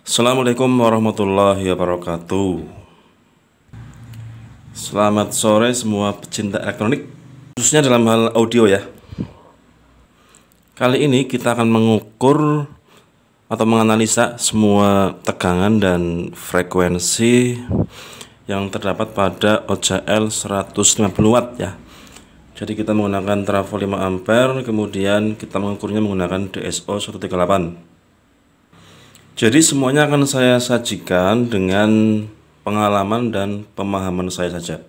Assalamualaikum warahmatullahi wabarakatuh. Selamat sore semua pecinta elektronik, khususnya dalam hal audio ya. Kali ini kita akan mengukur atau menganalisa semua tegangan dan frekuensi yang terdapat pada OCL 150 watt ya. Jadi kita menggunakan trafo 5 ampere, kemudian kita mengukurnya menggunakan DSO 138. Jadi semuanya akan saya sajikan dengan pengalaman dan pemahaman saya saja.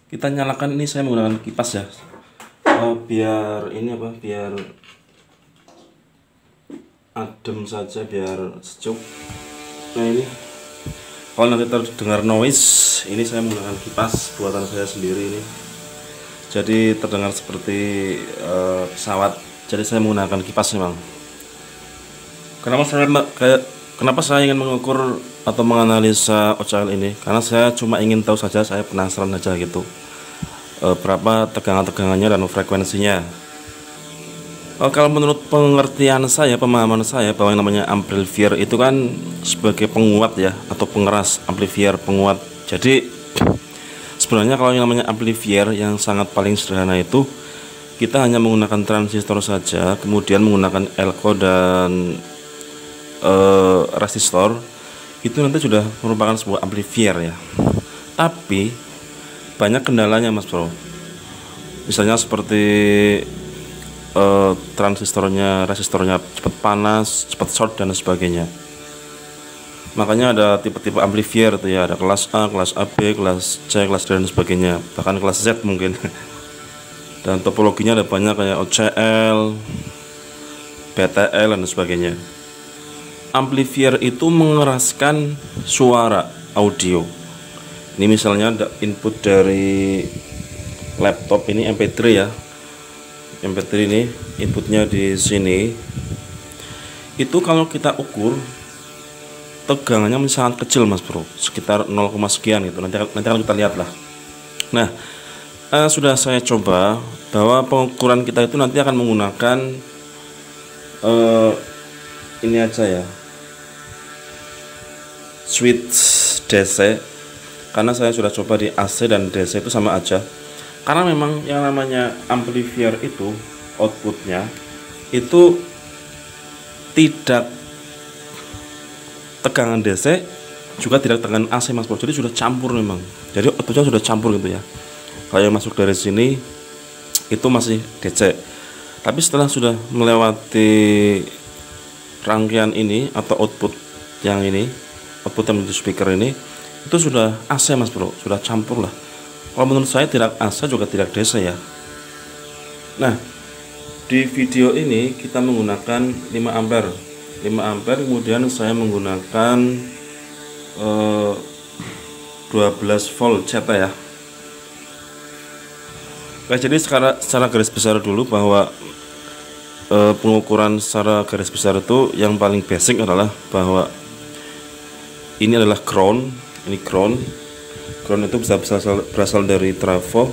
Kita nyalakan ini, saya menggunakan kipas ya. Biar adem saja, biar sejuk. Nah ini, kalau nanti terdengar noise, ini saya menggunakan kipas buatan saya sendiri ini. Jadi terdengar seperti pesawat. Jadi saya menggunakan kipas memang. Kenapa saya ingin mengukur atau menganalisa OCL ini? Karena saya cuma ingin tahu saja, saya penasaran saja gitu, berapa tegangan-tegangannya dan frekuensinya. Kalau menurut pengertian saya, pemahaman saya, bahwa yang namanya amplifier itu kan sebagai penguat ya, atau pengeras. Amplifier penguat. Jadi sebenarnya kalau yang namanya amplifier yang sangat paling sederhana itu, kita hanya menggunakan transistor saja, kemudian menggunakan elko dan resistor, itu nanti sudah merupakan sebuah amplifier ya. Tapi banyak kendalanya mas bro. Misalnya seperti transistornya, resistornya cepat panas, cepat short dan sebagainya. Makanya ada tipe-tipe amplifier itu ya, ada kelas A, kelas AB, kelas C, kelas D dan sebagainya, bahkan kelas Z mungkin. Dan topologinya ada banyak kayak OCL, BTL dan sebagainya. Amplifier itu mengeraskan suara audio. Ini misalnya ada input dari laptop ini MP3 ya. MP3 ini inputnya di sini. Itu kalau kita ukur tegangannya sangat kecil mas bro, sekitar 0, sekian gitu. Nanti akan kita lihat lah. Nah, sudah saya coba bahwa pengukuran kita itu nanti akan menggunakan ini aja ya, switch DC, karena saya sudah coba di AC dan DC itu sama aja. Karena memang yang namanya amplifier itu outputnya itu tidak tegangan DC, juga tidak tegangan AC mas bro. Jadi sudah campur memang. Jadi outputnya sudah campur gitu ya. Kalau yang masuk dari sini itu masih DC. Tapi setelah sudah melewati rangkaian ini atau output yang ini, output yang menjadi speaker ini, itu sudah AC mas bro, sudah campur lah. Kalau menurut saya tidak AC juga tidak DC ya. Nah, di video ini kita menggunakan 5 ampere, kemudian saya menggunakan 12 volt CT ya. Oke, jadi secara garis besar dulu bahwa pengukuran secara garis besar itu yang paling basic adalah bahwa ini adalah ground, ini ground itu bisa berasal dari trafo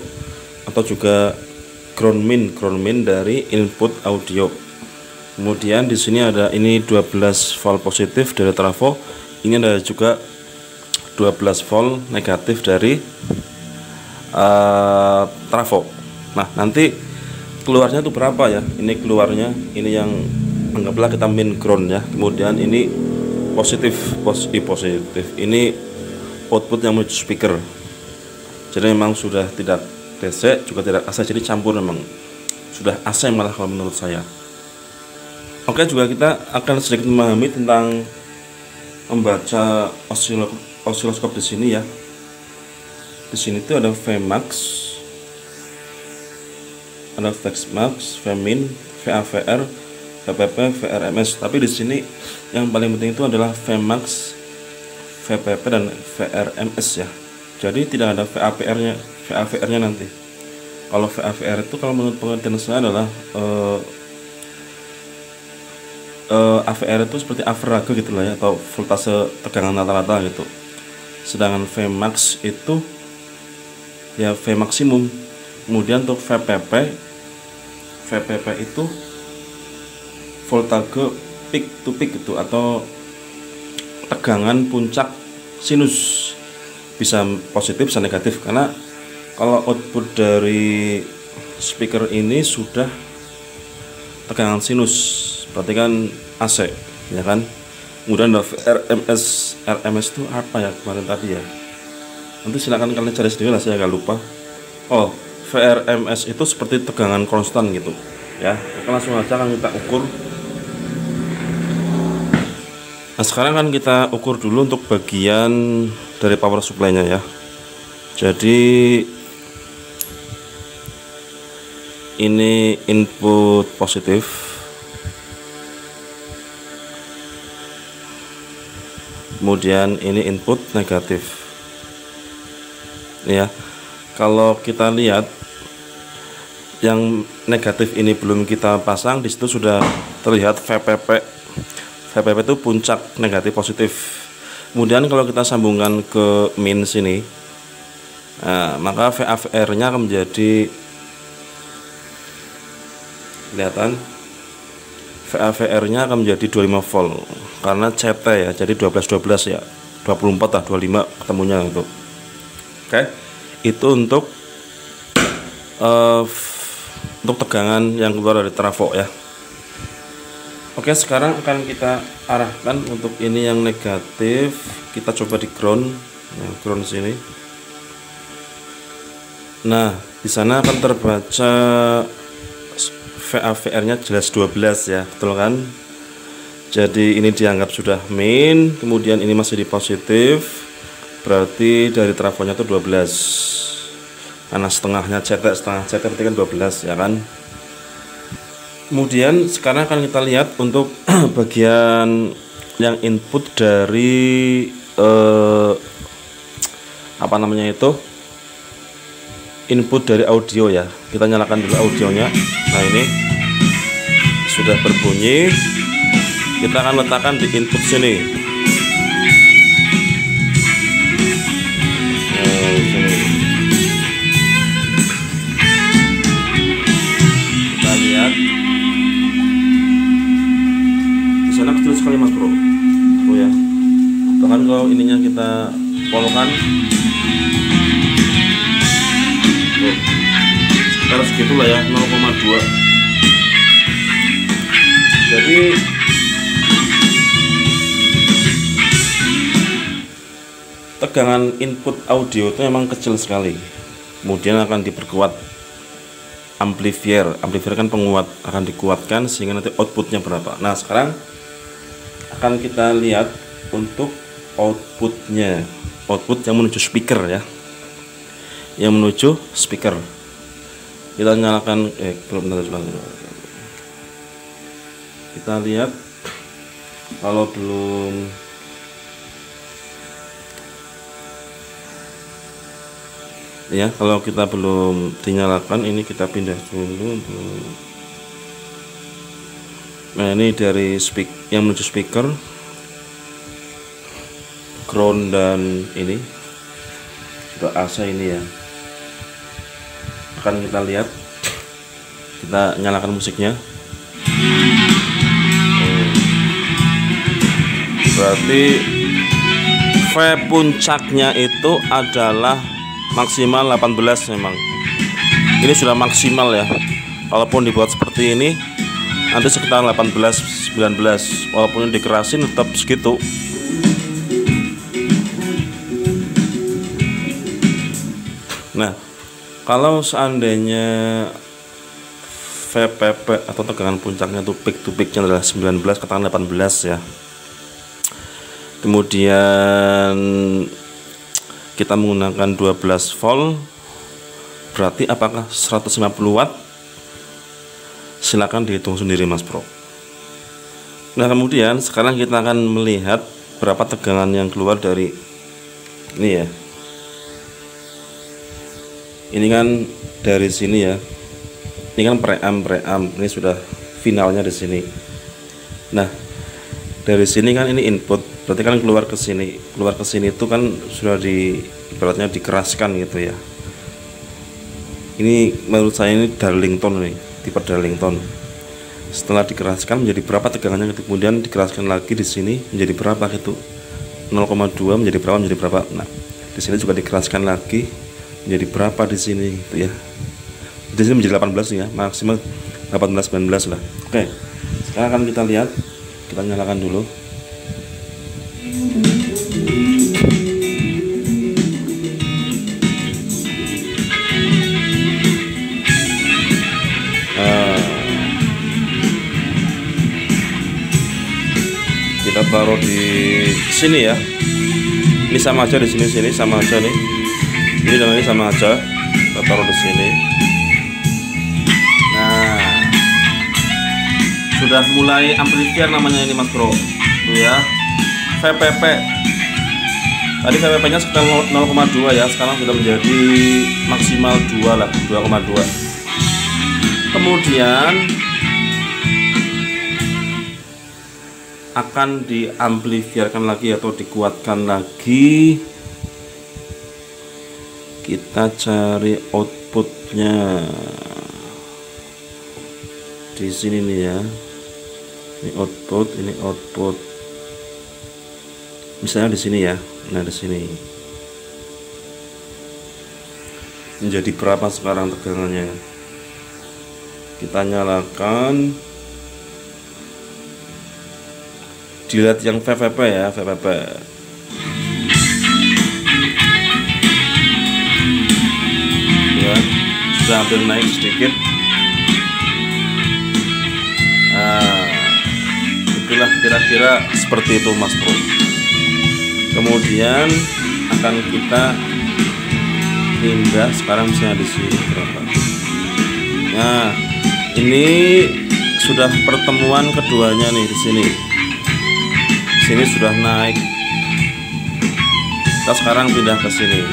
atau juga ground min dari input audio. Kemudian di sini ada ini 12 volt positif dari trafo, ini ada juga 12 volt negatif dari trafo. Nah, nanti keluarnya itu berapa ya? Ini keluarnya, ini yang anggaplah kita min ground ya. Kemudian ini positif. Ini output yang menuju speaker. Jadi memang sudah tidak DC juga tidak AC, jadi campur memang. Sudah AC malah kalau menurut saya. Oke, juga kita akan sedikit memahami tentang membaca osiloskop di sini ya. Di sini tuh ada Vmax, ada Vmax, Vmin, VAVR, VPP, VRMS. Tapi di sini yang paling penting itu adalah Vmax, VPP dan VRMS ya. Jadi tidak ada VAVR-nya nanti. Kalau VAVR itu kalau menurut pengertian saya adalah AVR itu seperti average gitu lah ya, atau voltase tegangan rata-rata gitu. Sedangkan Vmax itu ya V maksimum. Kemudian untuk VPP itu voltage peak to peak gitu, atau tegangan puncak sinus, bisa positif bisa negatif. Karena kalau output dari speaker ini sudah tegangan sinus, berarti kan AC, ya kan. Kemudian ada RMS itu apa ya kemarin tadi ya, nanti silakan kalian cari sendiri lah, saya agak lupa. Oh, VRMS itu seperti tegangan konstan gitu ya. Oke, langsung aja kan kita ukur. Nah, sekarang kan kita ukur dulu untuk bagian dari power supply-nya ya. Jadi ini input positif, kemudian ini input negatif ya. Kalau kita lihat yang negatif ini belum kita pasang, di situ sudah terlihat VPP. VPP itu puncak negatif positif. Kemudian kalau kita sambungkan ke min sini, nah, maka VAVR nya akan menjadi, kelihatan VAVR nya akan menjadi 25 volt karena CT ya, jadi 12 ya, 24 lah, 25 ketemunya itu. Oke, itu untuk tegangan yang keluar dari trafo ya. Oke, sekarang akan kita arahkan untuk ini yang negatif, kita coba di ground, nah, ground sini. Nah, di sana akan terbaca VAVR-nya jelas 12 ya, betul kan? Jadi ini dianggap sudah min, kemudian ini masih di positif, berarti dari trafonya itu 12. Karena setengahnya CT, setengah CT berarti kan 12 ya kan? Kemudian sekarang akan kita lihat untuk bagian yang input dari apa namanya itu, input dari audio ya. Kita nyalakan dulu audionya. Nah, ini sudah berbunyi. Kita akan letakkan di input sini. Sini. Kita lihat. Sana kecil sekali mas bro. Oh ya, bahkan kalau ininya kita polokan, sekitar segitulah ya, 0,2. Jadi tegangan input audio itu memang kecil sekali. Kemudian akan diperkuat amplifier. Amplifier kan penguat, akan dikuatkan sehingga nanti outputnya berapa. Nah, sekarang akan kita lihat untuk outputnya, output yang menuju speaker ya, yang menuju speaker. Kita nyalakan, kita lihat kalau belum, ya kalau kita belum dinyalakan, ini kita pindah dulu. Nah, ini dari yang menuju speaker, ground, dan ini sudah AC ini ya. Akan kita lihat, kita nyalakan musiknya. Berarti V puncaknya itu adalah maksimal 18 memang. Ini sudah maksimal ya. Kalaupun dibuat seperti ini nanti sekitar 18-19, walaupun dikerasin tetap segitu. Nah, kalau seandainya VPP atau tegangan puncaknya itu peak to peaknya adalah 19, katakan 18 ya, kemudian kita menggunakan 12 volt, berarti apakah 150 watt? Silakan dihitung sendiri mas bro. Nah, kemudian sekarang kita akan melihat berapa tegangan yang keluar dari ini ya. Ini kan dari sini ya. Ini kan preamp. Ini sudah finalnya di sini. Nah, dari sini kan ini input, berarti kan keluar ke sini. Keluar ke sini itu kan sudah ibaratnya dikeraskan gitu ya. Ini menurut saya ini Darlington nih, tipe Darlington. Setelah dikeraskan menjadi berapa tegangannya, kemudian dikeraskan lagi di sini menjadi berapa gitu. 0,2 menjadi berapa. Nah, di sini juga dikeraskan lagi menjadi berapa di sini gitu ya. Di sini menjadi 18 ya, maksimal 18 19 lah. Oke. Sekarang akan kita lihat, kita nyalakan dulu. Kita taruh di sini ya. Ini sama aja di sini sama aja nih. Ini dan ini sama aja. Kita taruh di sini. Nah, sudah mulai amplifier namanya ini Mas Bro. Tuh ya. VPP. Tadi VPP-nya sekitar 0,2 ya. Sekarang sudah menjadi maksimal 2 lah, 2,2. Kemudian akan diamplifierkan lagi atau dikuatkan lagi. Kita cari outputnya di sini nih ya. Ini output. Misalnya di sini ya. Nah, di sini. Menjadi berapa sekarang tegangannya? Kita nyalakan. Dilihat yang VVP ya, VVP. Ya, sudah hampir naik sedikit. Nah, itulah kira-kira seperti itu Mas Bro. Kemudian akan kita pindah sekarang misalnya di sini berapa. Nah, ini sudah pertemuan keduanya nih di sini. Sini sudah naik. Kita sekarang pindah ke sini.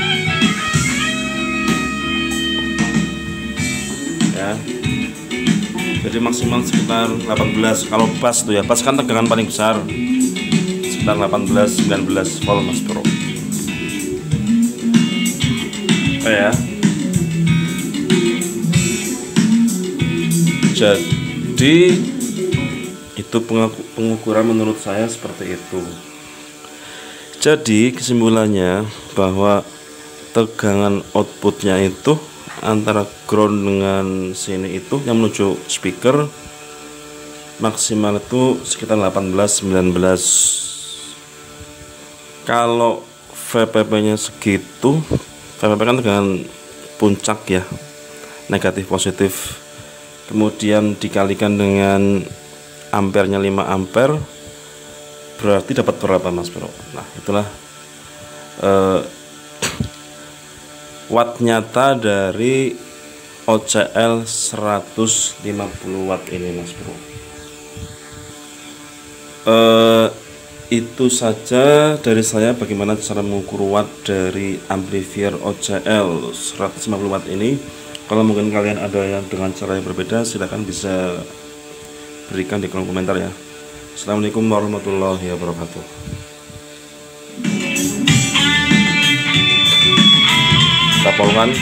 Ya. Jadi maksimal sekitar 18. Kalau bass tuh ya, bass kan tegangan paling besar. Sekitar 18-19 volt Mas Bro. Ya. Jadi itu pengukuran menurut saya seperti itu. Jadi kesimpulannya bahwa tegangan outputnya itu antara ground dengan sini itu yang menuju speaker maksimal itu sekitar 18-19. Kalau VPP nya segitu, VPP kan tegangan puncak ya, negatif positif, kemudian dikalikan dengan ampernya 5 ampere, berarti dapat berapa Mas Bro? Nah, itulah watt nyata dari OCL 150 watt ini Mas Bro. Itu saja dari saya bagaimana cara mengukur watt dari amplifier OCL 150 watt ini. Kalau mungkin kalian ada yang dengan cara yang berbeda, silahkan bisa berikan di kolom komentar ya. Assalamualaikum warahmatullahi wabarakatuh. Kita polkan.